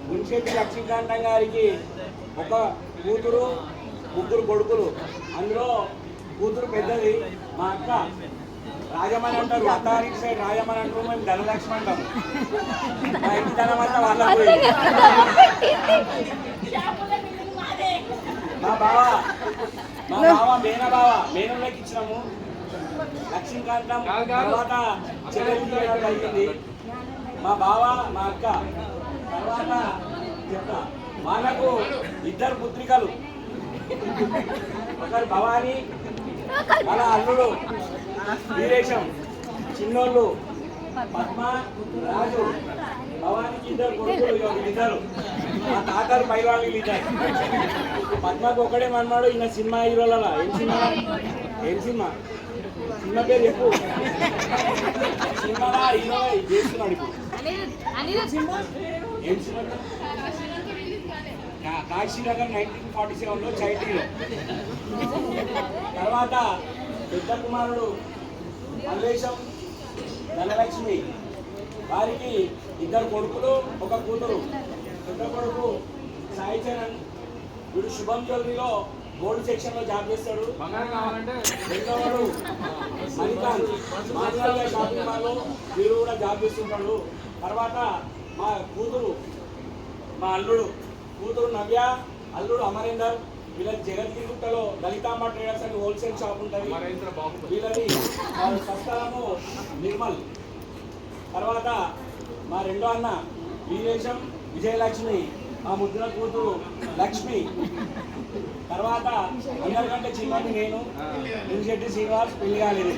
మున్షెట్టి లక్ష్మీకాంతం గారికి ఒక కూతురు ముగ్గురు కొడుకులు. అందులో కూతురు పెద్దది మా అక్క. రాజమని అంటారు, అత్తారికి సైడ్ రాజమని అంటారు, మేము ధనలక్ష్మి అంటాము. మా ఇంటి ధనం అంతా వాళ్ళ మా బావ మేనలోకి ఇచ్చినాము. లక్ష్మీకాంతం తర్వాత చెల్లెలు అయింది. మా బావ మా అక్క తర్వాత చెప్తా. వాళ్ళకు ఇద్దరు పుత్రికలు, ఒకరు భవానీ, వాళ్ళ అల్లుడు వీరేశం, చిన్నోళ్ళు పద్మ, రాజు. భవానీకి ఇద్దరు కొడుకులు, ఇద్దరు మా తాతలు పైవాళ్ళు ఇద్దరు. పద్మకు ఒకడే మన్నాడు. ఈయన సినిమా హీరోలలో ఏం సినిమా పేరు చెప్పు. సినిమా హీరో చేస్తున్నాడు ఇప్పుడు. ఏం సినిమా? కాశీనగర్ 1947లో చైతీలో. తర్వాత పెద్ద కుమారుడు మల్లేశం, ధనలక్ష్మి. వారికి ఇద్దరు కొడుకులు, ఒక కూతురు. పెద్ద కొడుకు సాయి చరణ్, వీడు శుభం జ్యువెలరీలో గోల్డ్ సెక్షన్లో జాబ్ చేస్తాడు. రెండోవాడు మణికాంత్, మాదిరాజ షాపింగ్ మాల్లో వీడు కూడా జాబ్ చేస్తుంటాడు. తర్వాత మా కూతురు, మా అల్లుడు కూతురు నవ్య, అల్లుడు అమరేందర్. వీళ్ళకి జగద్గిరిగుట్టలో లలితాంబ ట్రేడర్స్ అని హోల్సేల్ షాప్ ఉంటుంది. వీళ్ళది స్వస్థలము నిర్మల్. తర్వాత మా రెండో అన్న వీరేశం, విజయలక్ష్మి. మా ముద్దుల కూతురు లక్ష్మి. తర్వాత అందరికంటే చిన్నది నేను, మున్షెట్టి శ్రీనివాస్. పెళ్లి కాలేదు.